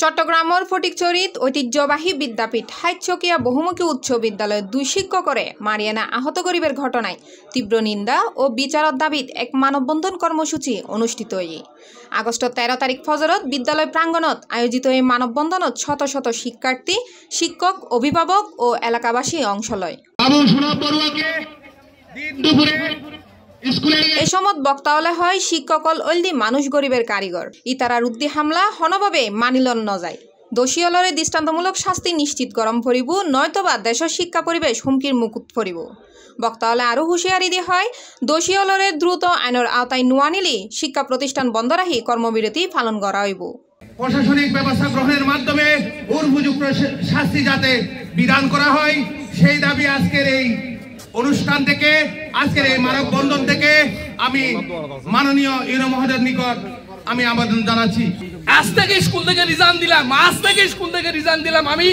চট্টগ্রামের ফটিকছড়িত ঐতিহ্যবাহী বিদ্যাপীঠ হাইচকিয়া বহুমুখী উচ্চ বিদ্যালয়ের 2 শিক্ষকরে মারিয়ানা আহত গরিবের ঘটনায় তীব্র নিন্দা ও বিচারত দাবিত এক মানববন্ধন কর্মসূচি অনুষ্ঠিত হয়ে আগস্ট 13 তারিখ ফজরত বিদ্যালয় প্রাঙ্গণত আয়োজিত এই মানববন্ধনত শত শত শিক্ষার্থী শিক্ষক অভিভাবক ও এলাকাবাসী অংশ লয়। এই সময় বক্তাওয়ালে হয় শিক্ষকল অলদি মানুষ গরিবের কারিগর ইতারার উদ্দি হামলা হনভাবে মানিলন নজায় দোষীলরে দৃষ্টান্তমূলক শাস্তি নিশ্চিত গরম ফরিব নয়তোবা দেশের শিক্ষা পরিবেশ হুমকির মুকুট ফরিব। বক্তাওয়ালে আরও হুঁশিয়ারি দিয়ে হয় দোষীলরে দ্রুত আইনের আওতায় নোয়া নিলে শিক্ষা প্রতিষ্ঠান বন্ধ রাখি কর্মবিরতি পালন করা হইব। প্রশাসনিক ব্যবস্থা গ্রহণের মাধ্যমে উপযুক্ত শাস্তি যাতে বিধান করা হয় সেই দাবি আজকের এই অনুষ্ঠান থেকে আজকের এই মানববন্ধন থেকে আমি মাননীয় ইউনো মহোদয়ের নিকট আমি আবেদন জানাচ্ছি। আজ থেকে স্কুল থেকে রিজাইন দিলাম আমি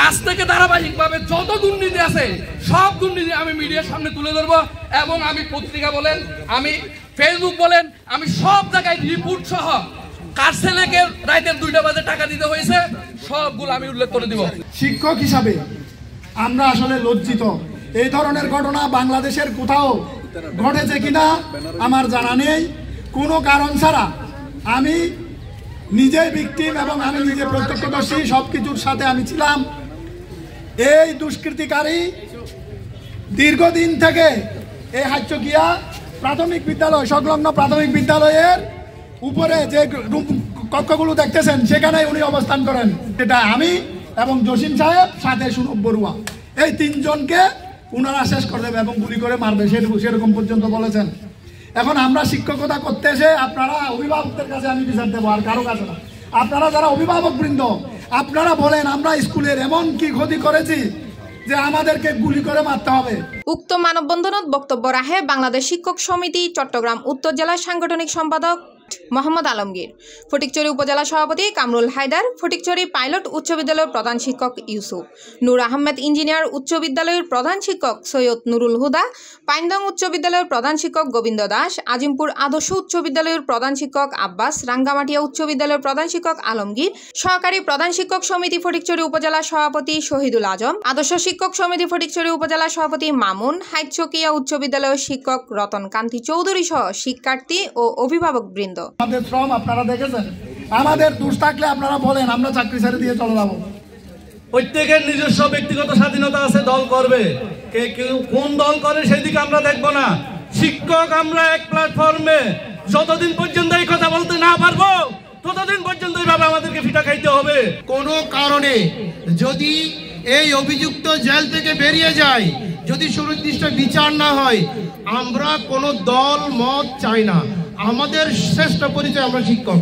আজ থেকে ধারাবাহিকভাবে যত দুর্নীতি আছে সব দুর্নীতি আমি মিডিয়ার সামনে তুলে ধরবো এবং আমি পত্রিকা বলেন আমি ফেসবুক বলেন আমি সব জায়গায় রিপোর্ট সহ কার ছেলেকে রাতের 2টা বাজে টাকা দিতে হয়েছে সবগুলো আমি উল্লেখ করে দিব। শিক্ষক হিসাবে আমরা আসলে লজ্জিত। এই ধরনের ঘটনা বাংলাদেশের কোথাও ঘটেছে কিনা আমার জানা নেই। কোনো কারণ ছাড়া আমি নিজে ভিকটিম এবং আমি নিজে প্রত্যক্ষদর্শী সব কিছুর সাথে আমি ছিলাম। এই দুষ্কৃতিকারী দীর্ঘদিন থেকে এই হাইচকিয়া প্রাথমিক বিদ্যালয় সংলগ্ন প্রাথমিক বিদ্যালয়ের উপরে যে কক্ষগুলো দেখতেছেন সেখানে উনি অবস্থান করেন। এটা আমি এবং জসিম সাহেব সাথে সুনব বড়ুয়া এই 3 জনকে উনারা শেষ করে দেবে এবং গুলি করে মারবে সেরকম পর্যন্ত বলেছেন। এখন আমরা শিক্ষকতা করতে এসে আপনারা অভিভাবকদের কাছে আমি বিচার দেবো আর কারো কাছে না। আপনারা যারা অভিভাবক বৃন্দ আপনারা বলেন আমরা স্কুলের এমন কি ক্ষতি করেছি যে আমাদেরকে গুলি করে মারতে হবে। উক্ত মানববন্ধনত বক্তব্য রাখে বাংলাদেশ শিক্ষক সমিতি চট্টগ্রাম উত্তর জেলার সাংগঠনিক সম্পাদক মোহাম্মদ আলমগীর, ফটিকছড়ি উপজেলা সভাপতি কামরুল হায়দার, ফটিকছড়ি পাইলট উচ্চ বিদ্যালয়ের প্রধান শিক্ষক ইউসুফ, নূর আহমেদ ইঞ্জিনিয়ার উচ্চ বিদ্যালয়ের প্রধান শিক্ষক সৈয়দ নুরুল হুদা, পাইনদং উচ্চ বিদ্যালয়ের প্রধান শিক্ষক গোবিন্দ দাস, আজিমপুর আদর্শ উচ্চ বিদ্যালয়ের প্রধান শিক্ষক আব্বাস, রাঙ্গামাটিয়া উচ্চ বিদ্যালয়ের প্রধান শিক্ষক আলমগীর, সহকারী প্রধান শিক্ষক সমিতি ফটিকছড়ি উপজেলা সভাপতি শহীদুল আজম, আদর্শ শিক্ষক সমিতি ফটিকছড়ি উপজেলা সভাপতি মামুন, হাইচকিয়া উচ্চ বিদ্যালয়ের শিক্ষক রতন কান্তি চৌধুরী সহ শিক্ষার্থী ও অভিভাবক বৃন্দ। আমাদের শ্রম আপনারা দেখেছেন, আমাদের দোষ থাকলে আপনারা বলেন আমরা চাকরি ছেড়ে দিয়ে চলে যাবো। প্রত্যেকের নিজস্ব ব্যক্তিগত স্বাধীনতা আছে, দল করবে, কে কোন দল করে সেদিকে আমরা দেখবো না। শিক্ষক আমরা এক প্ল্যাটফর্মে যতদিন পর্যন্ত এই কথা বলতে না পারবো ততদিন পর্যন্ত এইভাবে আমাদেরকে ফিটা খাইতে হবে। কোনো কারণে যদি এই অভিযুক্ত জেল থেকে বেরিয়ে যায়, যদি সুনির্দিষ্ট বিচার না হয়, আমরা কোনো দল মত চাই না। আমাদের শ্রেষ্ঠ পরিচয় আমরা শিক্ষক।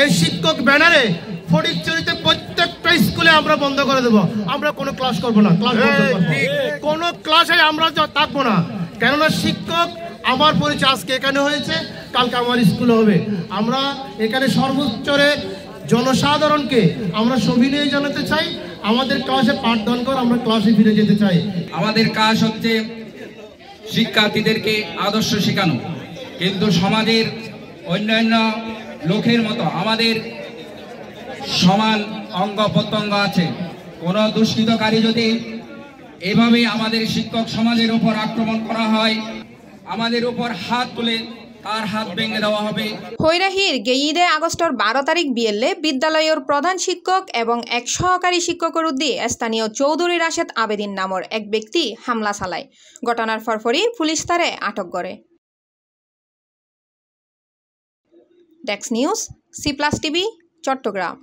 এই শিক্ষক ব্যানারে ফটিকছড়িতে প্রত্যেকটা স্কুলে আমরা বন্ধ করে দেবো। আমরা কোনো ক্লাস করবো না, কোনো ক্লাসে আমরা থাকবো না। কেননা শিক্ষক আমার পরিচয় আজকে এখানে হয়েছে, কালকে আমার স্কুলে হবে। আমরা এখানে সর্বোচ্চরে জনসাধারণকে আমরা সবিনয় জানাতে চাই, আমাদের ক্লাসে পাঠদান করে আমরা ক্লাসে ফিরে যেতে চাই। আমাদের কাজ হচ্ছে শিক্ষার্থীদেরকে আদর্শ শেখানো, কিন্তু সমাজের অন্যান্য লোকের মতো আমাদের সমান অঙ্গ প্রত্যঙ্গ আছে। কোনো দুষ্কৃতকারী যদি এভাবে আমাদের শিক্ষক সমাজের উপর আক্রমণ করা হয়, আমাদের উপর হাত তুলে তার হাত ভেঙে দেওয়া হবে। হৈরাহির গেইদে আগস্টর 12 তারিখ বিয়েলে বিদ্যালয়ের প্রধান শিক্ষক এবং এক সহকারী শিক্ষকের উদ্দি স্থানীয় চৌধুরী রাশেদ আবেদিন নামের এক ব্যক্তি হামলা চালায়। ঘটনার ফরফরি পুলিশ তারে আটক করে। ডেক্স নিউজ, C+ টিভি, চট্টগ্রাম।